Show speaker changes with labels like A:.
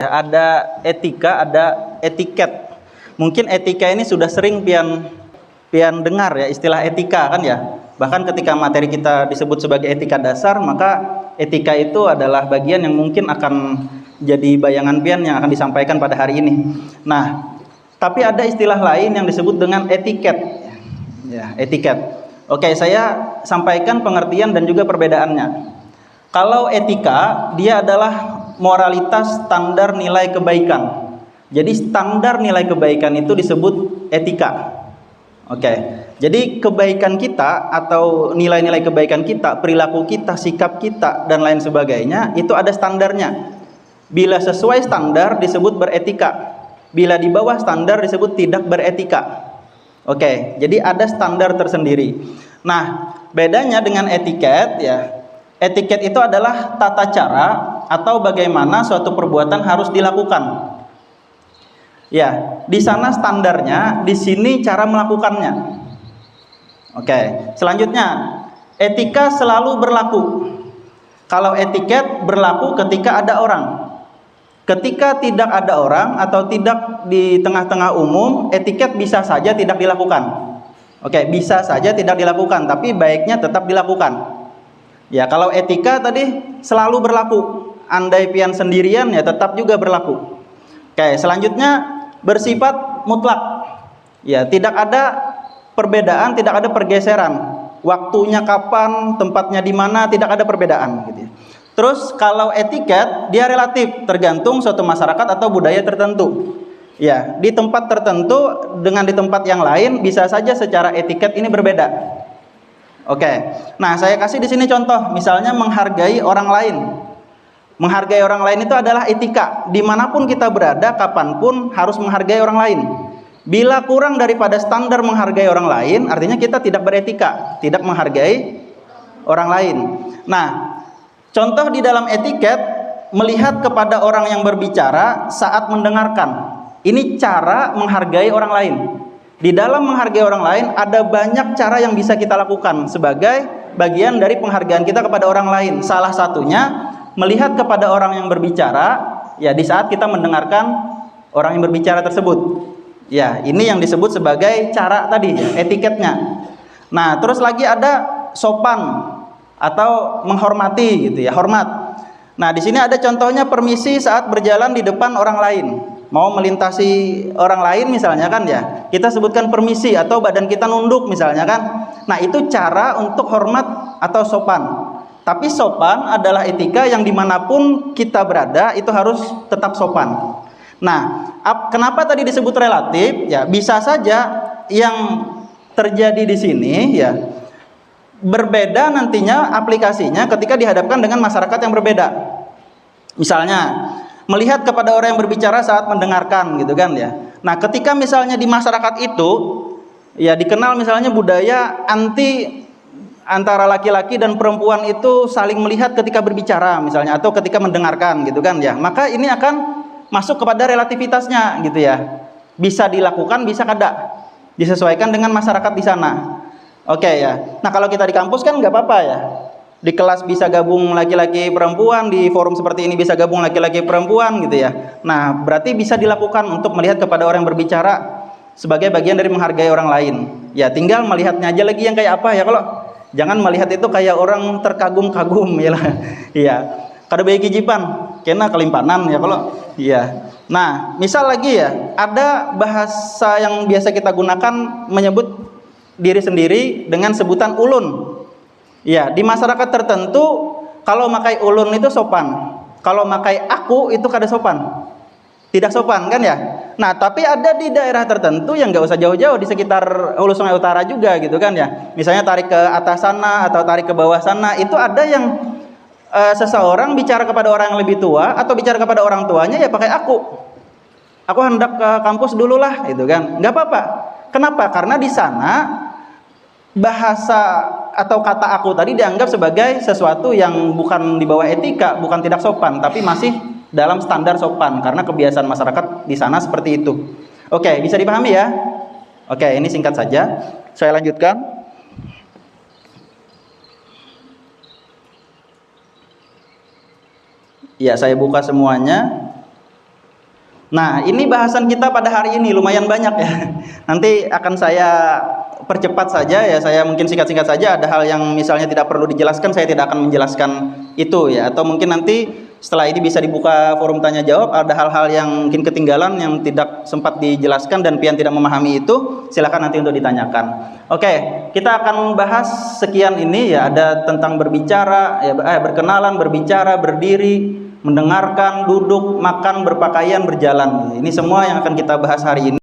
A: Ada etika, ada etiket. Mungkin etika ini sudah sering pian dengar ya istilah etika kan ya. Bahkan ketika materi kita disebut sebagai etika dasar, maka etika itu adalah bagian yang mungkin akan jadi bayangan pian yang akan disampaikan pada hari ini. Nah, tapi ada istilah lain yang disebut dengan etiket. Ya, etiket. Oke, saya sampaikan pengertian dan juga perbedaannya. Kalau etika, dia adalah moralitas standar nilai kebaikan. Jadi standar nilai kebaikan itu disebut etika. Oke. Jadi kebaikan kita atau nilai-nilai kebaikan kita, perilaku kita, sikap kita dan lain sebagainya itu ada standarnya. Bila sesuai standar disebut beretika. Bila di bawah standar disebut tidak beretika. Oke, jadi ada standar tersendiri. Nah, bedanya dengan etiket ya. Etiket itu adalah tata cara atau bagaimana suatu perbuatan harus dilakukan. Ya, di sana standarnya, di sini cara melakukannya. Oke, selanjutnya etika selalu berlaku. Kalau etiket berlaku ketika ada orang. Ketika tidak ada orang atau tidak di tengah-tengah umum, etiket bisa saja tidak dilakukan. Oke, bisa saja tidak dilakukan, tapi baiknya tetap dilakukan. Ya, kalau etika tadi selalu berlaku. Andai pian sendirian ya tetap juga berlaku. Oke, selanjutnya bersifat mutlak. Ya, tidak ada perbedaan, tidak ada pergeseran. Waktunya kapan, tempatnya di mana, tidak ada perbedaan gitu ya. Terus kalau etiket dia relatif, tergantung suatu masyarakat atau budaya tertentu. Ya, di tempat tertentu dengan di tempat yang lain bisa saja secara etiket ini berbeda. Oke, nah saya kasih di sini contoh, misalnya menghargai orang lain. Menghargai orang lain itu adalah etika. Dimanapun kita berada, kapanpun harus menghargai orang lain. Bila kurang daripada standar menghargai orang lain, artinya kita tidak beretika, tidak menghargai orang lain. Nah, contoh di dalam etiket, melihat kepada orang yang berbicara saat mendengarkan. Ini cara menghargai orang lain. Di dalam menghargai orang lain ada banyak cara yang bisa kita lakukan sebagai bagian dari penghargaan kita kepada orang lain. Salah satunya melihat kepada orang yang berbicara ya di saat kita mendengarkan orang yang berbicara tersebut. Ya, ini yang disebut sebagai cara tadi, etiketnya. Nah, terus lagi ada sopan atau menghormati gitu ya, hormat. Nah, di sini ada contohnya permisi saat berjalan di depan orang lain. Mau melintasi orang lain misalnya kan ya, kita sebutkan permisi atau badan kita nunduk misalnya kan. Nah, itu cara untuk hormat atau sopan. Tapi sopan adalah etika yang dimanapun kita berada itu harus tetap sopan. Nah, kenapa tadi disebut relatif? Ya, bisa saja yang terjadi di sini ya berbeda nantinya aplikasinya ketika dihadapkan dengan masyarakat yang berbeda. Misalnya melihat kepada orang yang berbicara saat mendengarkan gitu kan ya. Nah, ketika misalnya di masyarakat itu ya dikenal misalnya budaya anti antara laki-laki dan perempuan itu saling melihat ketika berbicara misalnya atau ketika mendengarkan gitu kan ya. Maka ini akan masuk kepada relativitasnya gitu ya. Bisa dilakukan, bisa kada. Disesuaikan dengan masyarakat di sana. Oke ya. Nah, kalau kita di kampus kan nggak apa-apa ya. Di kelas bisa gabung laki-laki perempuan, di forum seperti ini bisa gabung laki-laki perempuan gitu ya. Nah, berarti bisa dilakukan untuk melihat kepada orang yang berbicara sebagai bagian dari menghargai orang lain. Ya, tinggal melihatnya aja lagi yang kayak apa ya. Kalau jangan melihat itu kayak orang terkagum-kagum ya lah. Iya. Kada baik kijipan, kena kelimpanan ya kalau. Iya. Nah, misal lagi ya, ada bahasa yang biasa kita gunakan menyebut diri sendiri dengan sebutan ulun. Ya, di masyarakat tertentu kalau makai ulun itu sopan. Kalau makai aku itu kada sopan. Tidak sopan kan ya? Nah, tapi ada di daerah tertentu yang nggak usah jauh-jauh di sekitar Hulu Sungai Utara juga gitu kan ya. Misalnya tarik ke atas sana atau tarik ke bawah sana, itu ada yang seseorang bicara kepada orang yang lebih tua atau bicara kepada orang tuanya ya pakai aku. Aku hendak ke kampus dulu lah gitu kan. Nggak apa-apa. Kenapa? Karena di sana bahasa atau kata aku tadi dianggap sebagai sesuatu yang bukan di bawah etika, bukan tidak sopan, tapi masih dalam standar sopan karena kebiasaan masyarakat di sana seperti itu. Oke, bisa dipahami ya? Oke, ini singkat saja. Saya lanjutkan. Ya, saya buka semuanya. Nah, ini bahasan kita pada hari ini lumayan banyak ya. Nanti akan saya percepat saja ya, saya mungkin singkat-singkat saja. Ada hal yang misalnya tidak perlu dijelaskan, saya tidak akan menjelaskan itu ya. Atau mungkin nanti setelah ini bisa dibuka forum tanya jawab, ada hal-hal yang mungkin ketinggalan yang tidak sempat dijelaskan dan pian tidak memahami itu, silakan nanti untuk ditanyakan. Oke, kita akan bahas sekian ini ya, ada tentang berbicara, ya, berkenalan, berbicara, berdiri, mendengarkan, duduk, makan, berpakaian, berjalan. Ini semua yang akan kita bahas hari ini.